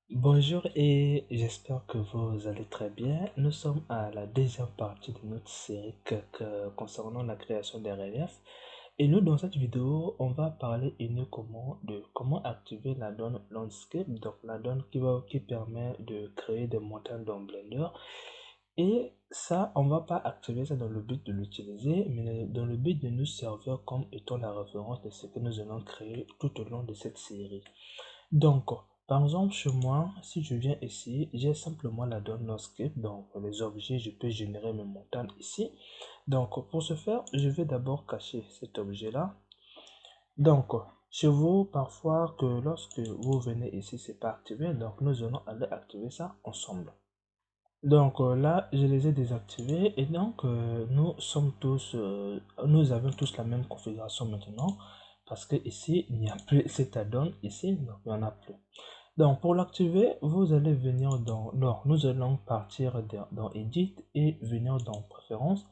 Bonjour et j'espère que vous allez très bien. Nous sommes à la deuxième partie de notre série concernant la création des reliefs. Et nous, dans cette vidéo, on va parler uniquement de comment activer la donne Landscape, donc la donne qui permet de créer des montagnes dans Blender. Et ça, on va pas activer ça dans le but de l'utiliser, mais dans le but de nous servir comme étant la référence de ce que nous allons créer tout au long de cette série. Donc, par exemple, chez moi, si je viens ici, j'ai simplement la donne landscape. Donc, les objets, je peux générer mes montagnes ici. Donc, pour ce faire, je vais d'abord cacher cet objet-là. Donc, chez vous, parfois, que lorsque vous venez ici, c'est pas activé. Donc, nous allons aller activer ça ensemble. Donc là, je les ai désactivés et donc nous avons tous la même configuration maintenant parce que ici, il n'y a plus cet add-on ici, donc il n'y en a plus. Donc pour l'activer, vous allez venir non, nous allons partir dans Edit et venir dans Préférences.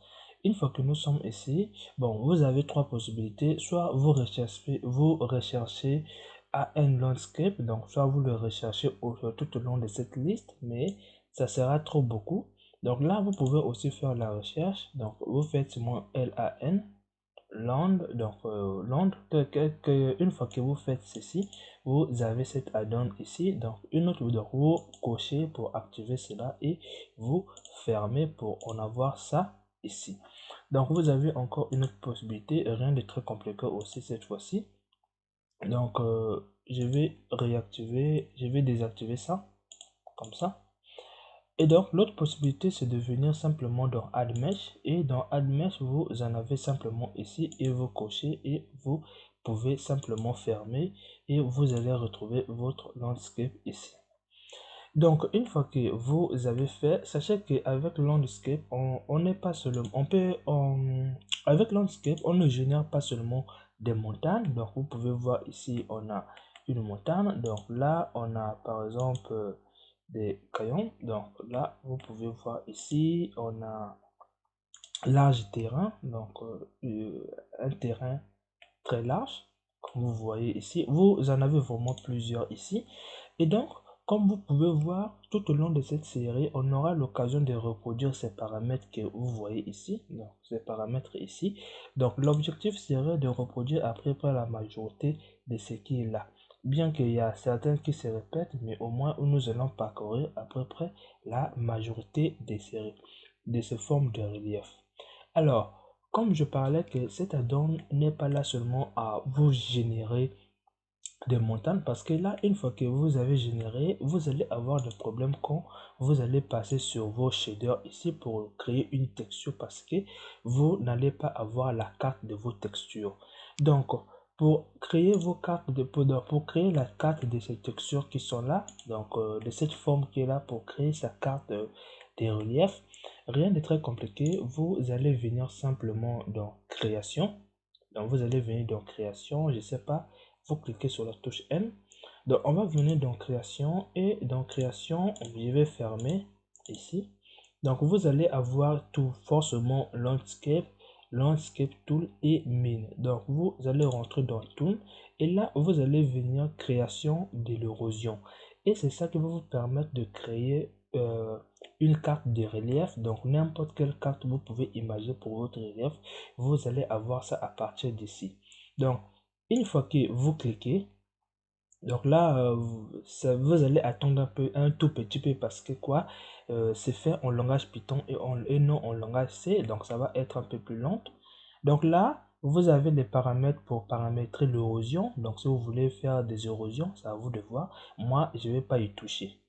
Une fois que nous sommes ici, bon, vous avez trois possibilités. Soit vous recherchez AN Landscape, donc soit vous le recherchez tout au long de cette liste, mais ça sera trop beaucoup. Donc là, vous pouvez aussi faire la recherche. Donc vous faites moins LAN land, donc land, une fois que vous faites ceci, vous avez cet add-on ici, donc une autre, donc vous cochez pour activer cela et vous fermez pour en avoir ça ici. Donc vous avez encore une autre possibilité, rien de très compliqué aussi cette fois-ci. Donc je vais désactiver ça comme ça. Et donc, l'autre possibilité, c'est de venir simplement dans Add Mesh. Et dans Add Mesh, vous en avez simplement ici et vous cochez et vous pouvez simplement fermer et vous allez retrouver votre landscape ici. Donc, une fois que vous avez fait, sachez qu'avec Landscape, on n'est pas seulement, avec Landscape, on ne génère pas seulement des montagnes. Donc, vous pouvez voir ici, on a une montagne. Donc là, on a par exemple des caillons. Donc là, vous pouvez voir ici, on a large terrain. Donc, un terrain très large, comme vous voyez ici. Vous en avez vraiment plusieurs ici. Et donc, comme vous pouvez voir, tout au long de cette série, on aura l'occasion de reproduire ces paramètres que vous voyez ici. Donc, ces paramètres ici. Donc, l'objectif serait de reproduire à peu près la majorité de ce qui est là. Bien qu'il y a certains qui se répètent, mais au moins nous allons parcourir à peu près la majorité de ces formes de relief. Alors, comme je parlais que cet add-on n'est pas là seulement à vous générer des montagnes, parce que là, une fois que vous avez généré, vous allez avoir des problèmes quand vous allez passer sur vos shaders ici pour créer une texture, parce que vous n'allez pas avoir la carte de vos textures. Donc, pour créer vos cartes pour créer la carte de ces textures qui sont là, donc de cette forme qui est là pour créer sa carte des reliefs, rien de très compliqué. Vous allez venir simplement dans création. Donc vous allez venir dans création, je sais pas, vous cliquez sur la touche M. Donc on va venir dans création et dans création, je vais fermer ici. Donc vous allez avoir tout forcément landscape, landscape tool et mine. Donc vous allez rentrer dans tool et là vous allez venir création de l'érosion. Et c'est ça qui va vous permettre de créer une carte de relief. Donc n'importe quelle carte vous pouvez imaginer pour votre relief, vous allez avoir ça à partir d'ici. Donc une fois que vous cliquez, donc là, vous allez attendre un tout petit peu parce que quoi, c'est fait en langage Python et non en langage C, donc ça va être un peu plus lent. Donc là, vous avez des paramètres pour paramétrer l'érosion. Donc si vous voulez faire des érosions, c'est à vous de voir. Moi, je ne vais pas y toucher.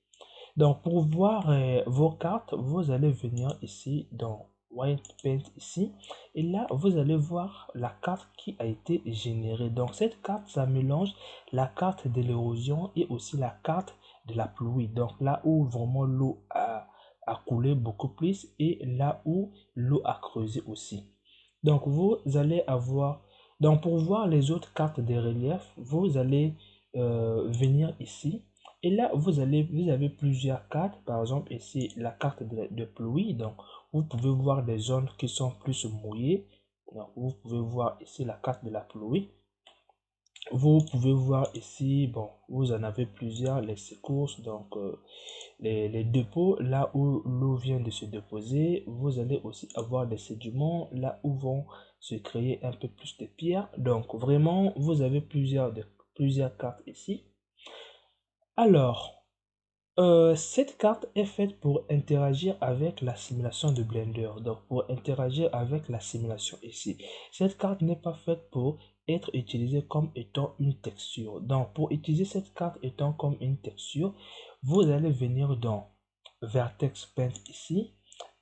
Donc pour voir vos cartes, vous allez venir ici dans White Paint ici. Et là, vous allez voir la carte qui a été générée. Donc cette carte, ça mélange la carte de l'érosion et aussi la carte de la pluie. Donc là où vraiment l'eau a coulé beaucoup plus et là où l'eau a creusé aussi. Donc vous allez avoir... Donc pour voir les autres cartes des reliefs, vous allez venir ici. Et là, vous avez plusieurs cartes. Par exemple, ici, la carte de pluie. Donc, vous pouvez voir des zones qui sont plus mouillées. Donc, vous pouvez voir ici la carte de la pluie. Vous pouvez voir ici, bon, vous en avez plusieurs, les secousses, donc les dépôts, là où l'eau vient de se déposer. Vous allez aussi avoir des sédiments, là où vont se créer un peu plus de pierres. Donc vraiment, vous avez plusieurs cartes ici. Alors, cette carte est faite pour interagir avec la simulation de Blender. Donc, pour interagir avec la simulation ici. Cette carte n'est pas faite pour être utilisée comme étant une texture. Donc, pour utiliser cette carte étant comme une texture, vous allez venir dans Vertex Paint ici.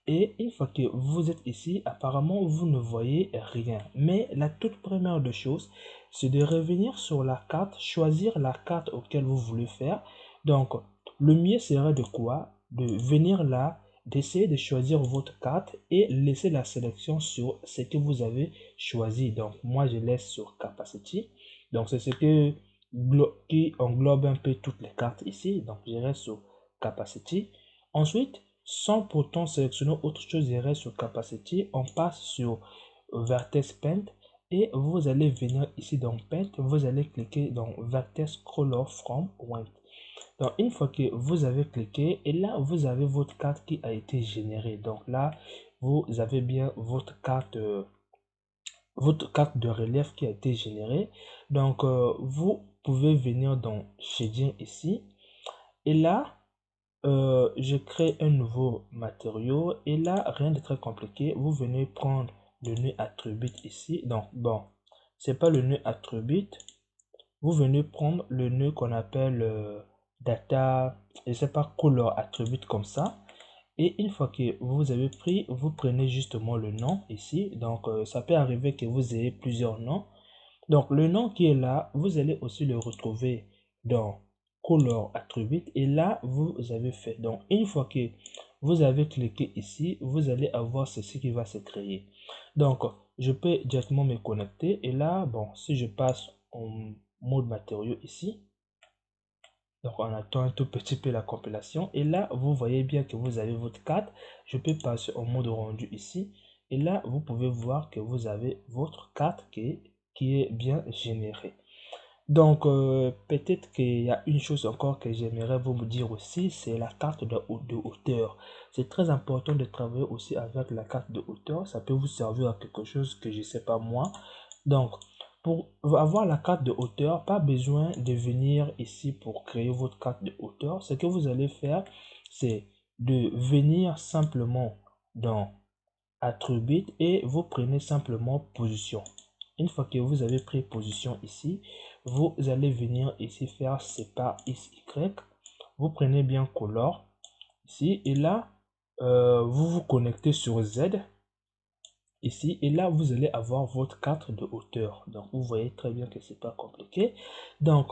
Et une fois que vous êtes ici, apparemment, vous ne voyez rien. Mais la toute première des choses, c'est de revenir sur la carte, choisir la carte auquel vous voulez faire. Donc, le mieux serait de quoi? De venir là, d'essayer de choisir votre carte et laisser la sélection sur ce que vous avez choisi. Donc, moi, je laisse sur Capacity. Donc, c'est ce qui englobe un peu toutes les cartes ici. Donc, je reste sur Capacity. Ensuite, sans pourtant sélectionner autre chose, je reste sur Capacity. On passe sur Vertex Paint et vous allez venir ici dans Paint. Vous allez cliquer dans Vertex Color from White. Donc, une fois que vous avez cliqué, et là, vous avez votre carte qui a été générée. Donc là, vous avez bien votre carte de relief qui a été générée. Donc, vous pouvez venir dans Shading ici. Et là, je crée un nouveau matériau. Et là, rien de très compliqué. Vous venez prendre le nœud attribute ici. Donc, bon, c'est pas le nœud attribute. Vous venez prendre le nœud qu'on appelle data, je sais pas, color attribute comme ça. Et une fois que vous avez pris, vous prenez justement le nom ici. Donc, ça peut arriver que vous ayez plusieurs noms. Donc, le nom qui est là, vous allez aussi le retrouver dans color attribute. Et là, vous avez fait. Donc, une fois que vous avez cliqué ici, vous allez avoir ceci qui va se créer. Donc, je peux directement me connecter. Et là, bon, si je passe en mode matériaux ici, donc on attend un tout petit peu la compilation. Et là, vous voyez bien que vous avez votre carte. Je peux passer en mode rendu ici. Et là, vous pouvez voir que vous avez votre carte qui est bien générée. Donc, peut-être qu'il y a une chose encore que j'aimerais vous dire aussi, c'est la carte de hauteur. C'est très important de travailler aussi avec la carte de hauteur. Ça peut vous servir à quelque chose que je ne sais pas moi. Donc, pour avoir la carte de hauteur, pas besoin de venir ici pour créer votre carte de hauteur. Ce que vous allez faire, c'est de venir simplement dans Attribute et vous prenez simplement position. Une fois que vous avez pris position ici, vous allez venir ici faire sépare XY. Vous prenez bien color ici et là, vous vous connectez sur Z ici et là vous allez avoir votre carte de hauteur. Donc vous voyez très bien que c'est pas compliqué. Donc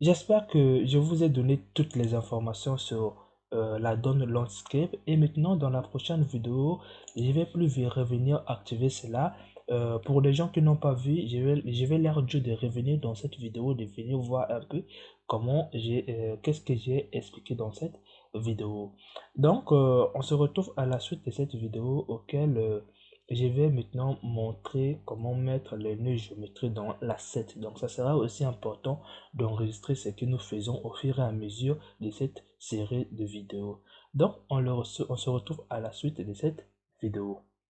j'espère que je vous ai donné toutes les informations sur la donne landscape et maintenant dans la prochaine vidéo je vais plus revenir activer cela. Pour les gens qui n'ont pas vu, je vais leur dire de revenir dans cette vidéo, de venir voir un peu comment qu'est-ce que j'ai expliqué dans cette vidéo. Donc on se retrouve à la suite de cette vidéo auquel je vais maintenant montrer comment mettre les nœuds géométriques dans l'asset. Donc ça sera aussi important d'enregistrer ce que nous faisons au fur et à mesure de cette série de vidéos. Donc on se retrouve à la suite de cette vidéo.